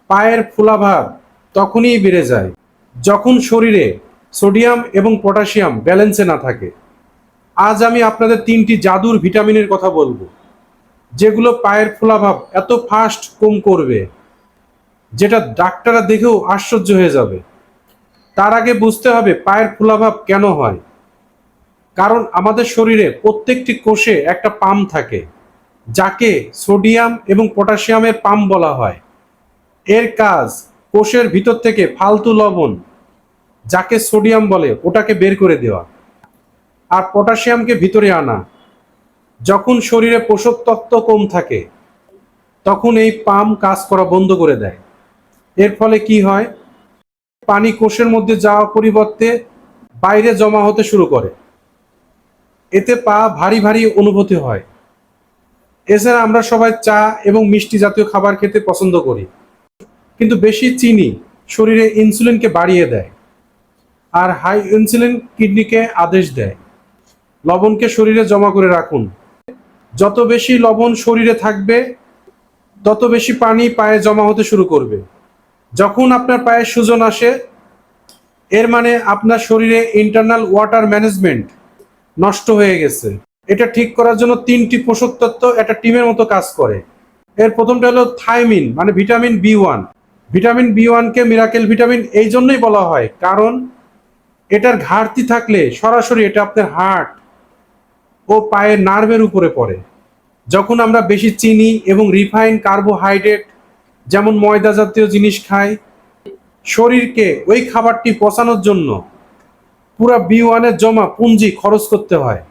পায়ের ফোলাভাব তখনই বেড়ে যায় যখন শরীরে সোডিয়াম এবং পটাশিয়াম ব্যালেন্সে না থাকে। আজ আমি আপনাদের 3টি জাদুর ভিটামিনের কথা বলবো, যেগুলো পায়ের ফোলাভাব এত ফাস্ট কম করবে, যেটা ডাক্তাররা দেখেও আশ্চর্য হয়ে যাবে। তার আগে বুঝতে হবে পায়ের ফোলাভাব কেন হয়। কারণ আমাদের শরীরে প্রত্যেকটি কোষে একটা পাম্প থাকে, যাকে সোডিয়াম এবং পটাশিয়ামের পাম্প বলা হয়। এর কাজ কোষের ভিতর থেকে ফালতু লবণ, যাকে সোডিয়াম বলে, ওটাকে বের করে দেওয়া আর পটাশিয়ামকে ভিতরে আনা। যখন শরীরে পোষক তত্ত্ব কম থাকে, তখন এই পাম্প কাজ করা বন্ধ করে দেয়। এর ফলে কি হয়, পানি কোষের মধ্যে যাওয়ার পরিবর্তে বাইরে জমা হতে শুরু করে। এতে পা ভারী ভারী অনুভূতি হয়। এছাড়া আমরা সবাই চা এবং মিষ্টি জাতীয় খাবার খেতে পছন্দ করি, কিন্তু বেশি চিনি শরীরে ইনসুলিনকে বাড়িয়ে দেয়, আর হাই ইনসুলিন কিডনিকে আদেশ দেয় লবণকে শরীরে জমা করে রাখুন। যত বেশি লবণ শরীরে থাকবে, তত বেশি পানি পায়ে জমা হতে শুরু করবে। যখন আপনার পায়ে সুজন আসে, এর মানে আপনার শরীরে ইন্টারনাল ওয়াটার ম্যানেজমেন্ট নষ্ট হয়ে গেছে। এটা ঠিক করার জন্য 3টি পোষক তত্ত্ব একটা টিমের মতো কাজ করে। এর প্রথমটা হলো থাইমিন, মানে ভিটামিন B1। ভিটামিন B1কে মিরাকেল ভিটামিন এই জন্যই বলা হয়, কারণ এটার ঘাটতি থাকলে সরাসরি এটা আপনার হার্ট ও পায়ের নার্ভের উপরে পড়ে। যখন আমরা বেশি চিনি এবং রিফাইন কার্বোহাইড্রেট যেমন ময়দা জাতীয় জিনিস খাই, শরীরকে ওই খাবারটি পচানোর জন্য পুরা B1-এর জমা পুঁজি খরচ করতে হয়।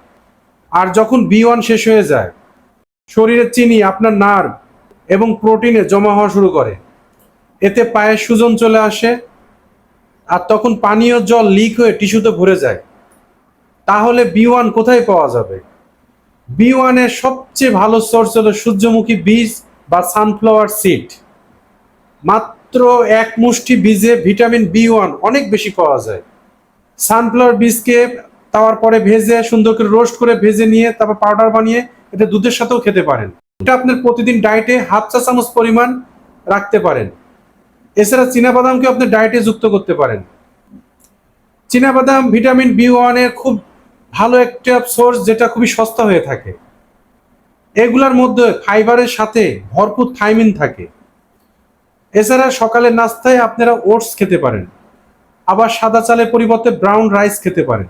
আর যখন B1 শেষ হয়ে যায়, শরীরের চিনি আপনার নার্ভ এবং প্রোটিনে জমা হওয়া শুরু করে। এতে পায়ে সুজন চলে আসে, আর তখন পানীয় জল লিক হয়ে টিস্যুতে ভরে যায়। তাহলে B1 কোথায় পাওয়া যাবে? B1-এর সবচেয়ে ভালো সোর্স হলো সূর্যমুখী বীজ বা সানফ্লাওয়ার সিড। মাত্র 1 মুষ্টি বীজে ভিটামিন B1 অনেক বেশি পাওয়া যায়। সানফ্লাওয়ার বীজকে তাওয়ার পরে ভেজে সুন্দর করে রোস্ট করে ভেজে নিয়ে তারপর পাউডার বানিয়ে এটা দুধের সাথেও খেতে পারেন। এটা আপনার প্রতিদিন ডায়েটে হাফ চা চামচ পরিমাণ রাখতে পারেন। এছাড়া চীনাবাদামকে আপনি ডায়েটে যুক্ত করতে পারেন। চীনাবাদাম ভিটামিন B1 এর খুব ভালো একটা সোর্স, যেটা খুবই সস্তা হয়ে থাকে। এগুলার মধ্যে ফাইবারের সাথে ভরপুর থাইমিন থাকে। এছাড়া সকালের নাস্তায় আপনারা ওটস খেতে পারেন, আবার সাদা চালের পরিবর্তে ব্রাউন রাইস খেতে পারেন।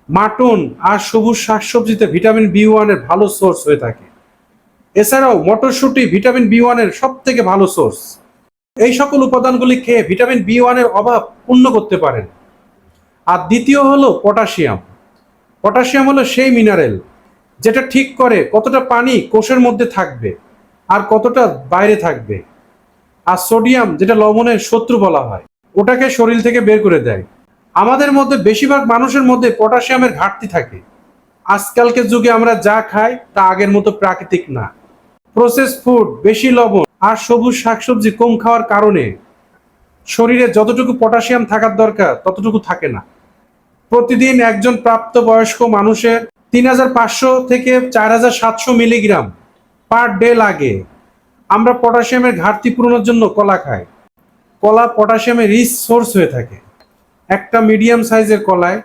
মাটন আর সবুজ শাকসবজিতে ভিটামিন B1 এর ভালো সোর্স হয়ে থাকে। এছাড়াও মটরশুঁটি ভিটামিন B1 এর সব থেকে ভালো সোর্স। এই সকল উপাদানগুলি খেয়ে ভিটামিন B1 এর অভাব পূর্ণ করতে পারেন। আর দ্বিতীয় হলো পটাশিয়াম। পটাশিয়াম হলো সেই মিনারেল যেটা ঠিক করে কতটা পানি কোষের মধ্যে থাকবে আর কতটা বাইরে থাকবে। আর সোডিয়াম, যেটা লবণের শত্রু বলা হয়, ওটাকে শরীর থেকে বের করে দেয়। আমাদের মধ্যে বেশিরভাগ মানুষের মধ্যে পটাশিয়ামের ঘাটতি থাকে। আজকালকের যুগে আমরা যা খাই তা আগের মতো প্রাকৃতিক না। প্রসেস ফুড, বেশি লবণ আর সবুজ শাকসবজি কম খাওয়ার কারণে শরীরে যতটুকু পটাশিয়াম থাকার দরকার ততটুকু থাকে না। প্রতিদিন একজন প্রাপ্তবয়স্ক মানুষের 3500 থেকে 4700 মিলিগ্রাম পার ডে লাগে। আমরা পটাশিয়ামের ঘাটতি পূরণের জন্য কলা খাই। কলা পটাশিয়ামের রিচ সোর্স হয়ে থাকে। একটা মিডিয়াম সাইজের কলায়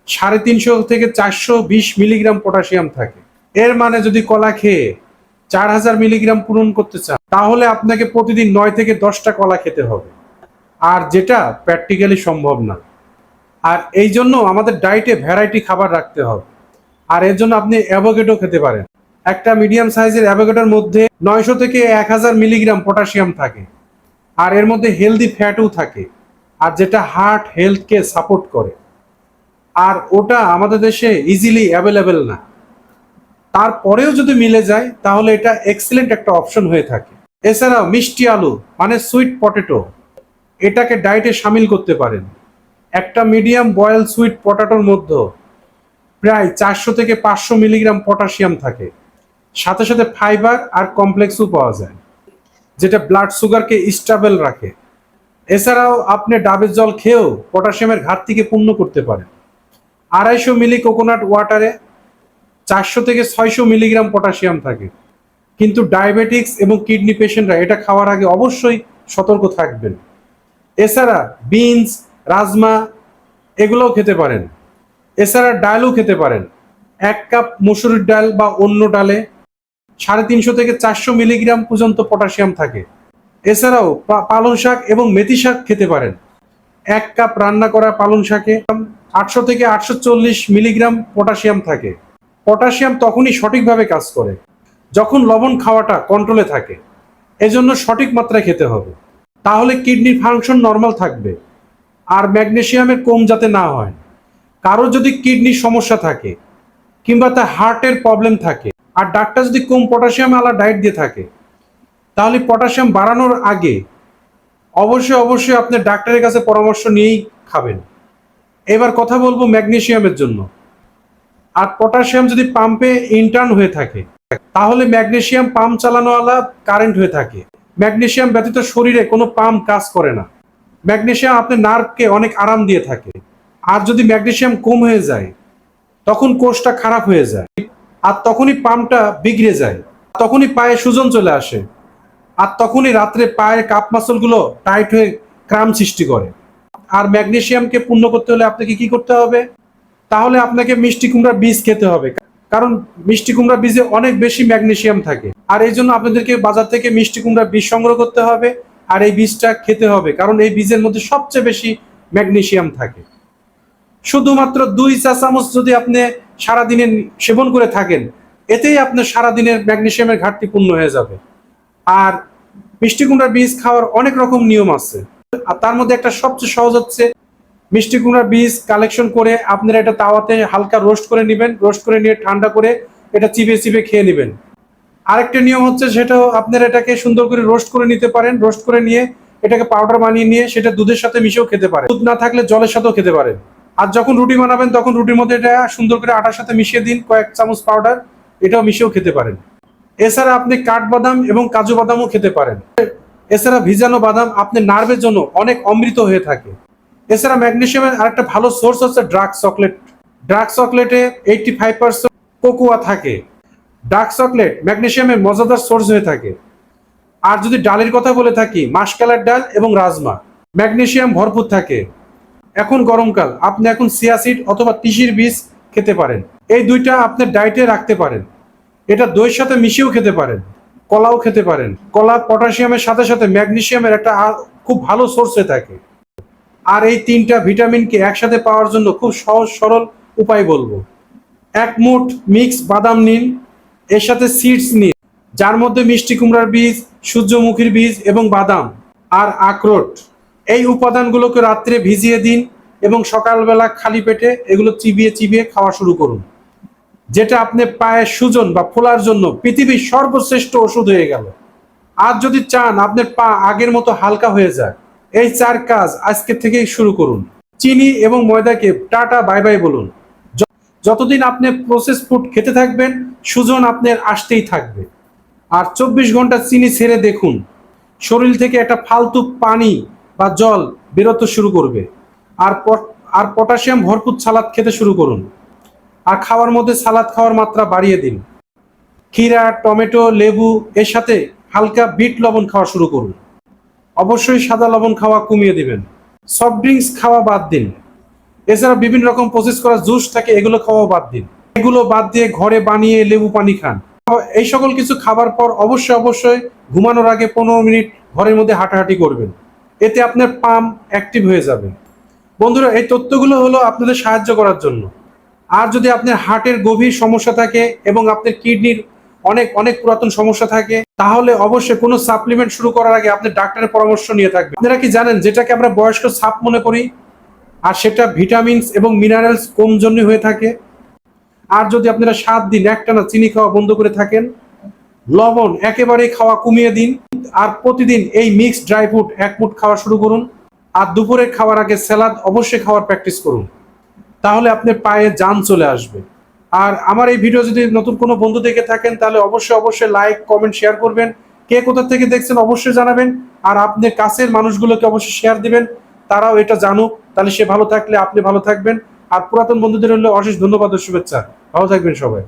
350 থেকে 420 মিলিগ্রাম পটাশিয়াম থাকে। এর মানে যদি কলা খেয়ে 4000 মিলিগ্রাম পূরণ করতে চান, তাহলে আপনাকে প্রতিদিন 9 থেকে 10টা কলা খেতে হবে, আর যেটা প্র্যাকটিক্যালি সম্ভব না। আর এই জন্য আমাদের ডায়েটে ভ্যারাইটি খাবার রাখতে হবে। আর এর জন্য আপনি অ্যাভোকাডো খেতে পারেন। একটা মিডিয়াম সাইজের অ্যাভোকাডোর মধ্যে 900 থেকে 1000 মিলিগ্রাম পটাশিয়াম থাকে, আর এর মধ্যে হেলদি ফ্যাটও থাকে, আর যেটা হার্ট হেলথকে সাপোর্ট করে। আর ওটা আমাদের দেশে ইজিলি অ্যাভেলেবেল না। তারপরেও যদি মিলে যায়, তাহলে এটা এক্সেলেন্ট একটা অপশন হয়ে থাকে। এছাড়াও মিষ্টি আলু, মানে সুইট পটেটো, এটাকে ডায়েটে সামিল করতে পারেন। একটা মিডিয়াম বয়েল সুইট পটেটোর মধ্যে প্রায় 400 থেকে 500 মিলিগ্রাম পটাশিয়াম থাকে। সাথে সাথে ফাইবার আর কমপ্লেক্সও পাওয়া যায়, যেটা ব্লাড সুগারকে স্টেবল রাখে। এছাড়াও আপনি ডাবের জল খেয়েও পটাশিয়ামের ঘাটতিকে পূর্ণ করতে পারেন। 250 মিলি কোকোনাট ওয়াটারে 400 থেকে 600 মিলিগ্রাম পটাশিয়াম থাকে। কিন্তু ডায়াবেটিক্স এবং কিডনি পেশেন্টরা এটা খাওয়ার আগে অবশ্যই সতর্ক থাকবেন। এছাড়া বিনস, রাজমা এগুলোও খেতে পারেন। এছাড়া ডালও খেতে পারেন। 1 কাপ মসুরির ডাল বা অন্য ডালে 350 থেকে 400 মিলিগ্রাম পর্যন্ত পটাশিয়াম থাকে। এছাড়াও পালং শাক এবং মেথি শাক খেতে পারেন। 1 কাপ রান্না করা পালং শাকে 800 থেকে 840 মিলিগ্রাম পটাশিয়াম থাকে। পটাশিয়াম তখনই সঠিকভাবে কাজ করে যখন লবণ খাওয়াটা কন্ট্রোলে থাকে। এজন্য সঠিক মাত্রায় খেতে হবে, তাহলে কিডনির ফাংশন নর্মাল থাকবে। আর ম্যাগনেসিয়ামের কম যাতে না হয়। কারো যদি কিডনির সমস্যা থাকে কিংবা তার হার্টের প্রবলেম থাকে আর ডাক্তার যদি কম পটাশিয়াম আলা ডায়েট দিয়ে থাকে, তাহলে পটাশিয়াম বাড়ানোর আগে অবশ্যই আপনি ডাক্তারের কাছে পরামর্শ নিয়েই খাবেন। এবার কথা বলবো ম্যাগনেসিয়ামের জন্য। আর পটাশিয়াম যদি পাম্পে ইন্টার্ন হয়ে থাকে, তাহলে ম্যাগনেসিয়াম পাম্প চালানোওয়ালা কারেন্ট হয়ে থাকে। ম্যাগনেসিয়াম ব্যতীত শরীরে কোনো পাম্প কাজ করে না। ম্যাগনেসিয়াম আপনার নার্ভকে অনেক আরাম দিয়ে থাকে। আর যদি ম্যাগনেসিয়াম কম হয়ে যায়, তখন কোষটা খারাপ হয়ে যায় আর তখনই পাম্পটা বিগড়ে যায়, তখনই পায়ে সুজন চলে আসে আর তখনই রাত্রে পায়ের কাপ মাসলগুলো টাইট হয়ে ক্রাম সৃষ্টি করে। আর ম্যাগনেসিয়ামকে পূর্ণ করতে হলে আপনাকে কি করতে হবে? তাহলে আপনাকে মিষ্টি কুমড়ার বীজ খেতে হবে, কারণ মিষ্টি কুমড়ার বীজে অনেক বেশি ম্যাগনেসিয়াম থাকে। আর এই জন্য আপনাদেরকে বাজার থেকে মিষ্টি কুমড়ার বীজ সংগ্রহ করতে হবে আর এই বীজটা খেতে হবে, কারণ এই বীজের মধ্যে সবচেয়ে বেশি ম্যাগনেসিয়াম থাকে। শুধুমাত্র 2 চা চামচ যদি আপনি সারাদিনে সেবন করে থাকেন, এতেই আপনার সারাদিনের ম্যাগনেসিয়ামের ঘাটতি পূর্ণ হয়ে যাবে। আর মিষ্টি কুমড়ার বীজ খাওয়ার অনেক রকম নিয়ম আছে, আর তার মধ্যে একটা সবচেয়ে সহজ হচ্ছে মিষ্টি কুমড়ার বীজ কালেকশন করে আপনারা এটা তাওয়াতে হালকা রোস্ট করে নেবেন। রোস্ট করে নিয়ে ঠান্ডা করে এটা চিবিয়ে খেয়ে নেবেন। আরেকটা নিয়ম হচ্ছে, সেটাও আপনারা এটাকে সুন্দর করে রোস্ট করে নিতে পারেন। রোস্ট করে নিয়ে এটাকে পাউডার বানিয়ে নিয়ে সেটা দুধের সাথে মিশিয়েও খেতে পারেন। দুধ না থাকলে জলের সাথেও খেতে পারেন। আর যখন রুটি বানাবেন তখন রুটির মধ্যে এটা সুন্দর করে আটার সাথে মিশিয়ে দিন, কয়েক চামচ পাউডার, এটাও মিশিয়েও খেতে পারেন। এছাড়া আপনি কাঠবাদাম এবং কাজু বাদামও খেতে পারেন। এছাড়া ভিজানো বাদাম আপনার নার্ভের জন্য অনেক অমৃত হয়ে থাকে। এছাড়া ম্যাগনেসিয়ামের আরেকটা ভালো সোর্স হচ্ছে ডার্ক চকলেট। ডার্ক চকলেটে 85% কোকোয়া থাকে। ডার্ক চকলেট ম্যাগনেসিয়ামের মজাদার সোর্স হয়ে থাকে। আর যদি ডালের কথা বলে থাকি, মাসকালার ডাল এবং রাজমা ম্যাগনেসিয়াম ভরপুর থাকে। এখন গরমকাল, আপনি এখন চিয়া সিড অথবা তিসির বীজ খেতে পারেন। এই দুইটা আপনার ডায়েটে রাখতে পারেন। এটা দইয়ের সাথে মিশিয়েও খেতে পারেন, কলাও খেতে পারেন। কলা পটাশিয়ামের সাথে সাথে ম্যাগনেসিয়ামের একটা খুব ভালো সোর্স হয়ে থাকে। আর এই 3টা ভিটামিনকে একসাথে পাওয়ার জন্য খুব সহজ সরল উপায় বলবো। 1 মুঠ মিক্স বাদাম নিন, এর সাথে সিডস নিন, যার মধ্যে মিষ্টি কুমড়ার বীজ, সূর্যমুখীর বীজ এবং বাদাম আর আখরোট। এই উপাদানগুলোকে রাত্রে ভিজিয়ে দিন এবং সকালবেলা খালি পেটে এগুলো চিবিয়ে খাওয়া শুরু করুন। যেটা আপনি পায়ের সুজন বা ফোলার জন্য পৃথিবীর সর্বশ্রেষ্ঠ ওষুধ হয়ে গেল। আর যদি চান আপনার পা আগের মতো হালকা হয়ে যায়, এই 4 কাজ আজকে থেকেই শুরু করুন। চিনি এবং ময়দাকে টাটা বাই বাই বলুন। যতদিন আপনি প্রসেস ফুড খেতে থাকবেন, সুজন আপনার আসতেই থাকবে। আর 24 ঘন্টা চিনি ছেড়ে দেখুন, শরীর থেকে একটা ফালতু পানি বা জল বেরোতে শুরু করবে। আর পটাশিয়াম ভরপুর সালাদ খেতে শুরু করুন। আর খাওয়ার মধ্যে সালাদ খাওয়ার মাত্রা বাড়িয়ে দিন। ক্ষীরা, টমেটো, লেবু এর সাথে হালকা বিট লবণ খাওয়া শুরু করুন। অবশ্যই সাদা লবণ খাওয়া কমিয়ে দিবেন। সফট ড্রিঙ্কস খাওয়া বাদ দিন। এছাড়া বিভিন্ন রকম প্রসেস করা জুস থাকে, এগুলো খাওয়া বাদ দিন। এগুলো বাদ দিয়ে ঘরে বানিয়ে লেবু পানি খান। এই সকল কিছু খাবার পর অবশ্যই ঘুমানোর আগে 15 মিনিট ঘরের মধ্যে হাঁটাহাঁটি করবেন। এতে আপনার পাম্প অ্যাক্টিভ হয়ে যাবে। বন্ধুরা, এই তথ্যগুলো হলো আপনাদের সাহায্য করার জন্য। আর যদি আপনার হার্টের গভীর সমস্যা থাকে এবং আপনার কিডনির অনেক পুরাতন সমস্যা থাকে, তাহলে অবশ্যই কোনো সাপ্লিমেন্ট শুরু করার আগে আপনি ডাক্তারের পরামর্শ নিয়ে থাকবেন। আপনারা কি জানেন যেটাকে আমরা বয়স্ক সাপ মনে করি, আর সেটা ভিটামিনস এবং মিনারেলস কম জন্য হয়ে থাকে। আর যদি আপনারা 7 দিন একটানা চিনি খাওয়া বন্ধ করে থাকেন, লবণ একেবারে খাওয়া কমিয়ে দিন, আর প্রতিদিন এই মিক্স ড্রাই ফ্রুট 1 মুঠ খাওয়া শুরু করুন। আর দুপুরে খাওয়ার আগে স্যালাড অবশ্যই খাওয়ার প্র্যাকটিস করুন, তাহলে আপনার পায়ে জান চলে আসবে। আর আমার এই ভিডিও যদি নতুন কোনো বন্ধু দেখে থাকেন, তাহলে অবশ্যই লাইক, কমেন্ট, শেয়ার করবেন। কে কোথা থেকে দেখছেন অবশ্যই জানাবেন। আর আপনার কাছের মানুষগুলোকে অবশ্যই শেয়ার দিবেন, তারাও এটা জানুক। তাহলে সে ভালো থাকলে আপনি ভালো থাকবেন। আর পুরাতন বন্ধুদের হলে অশেষ ধন্যবাদ ও শুভেচ্ছা। ভালো থাকবেন সবাই।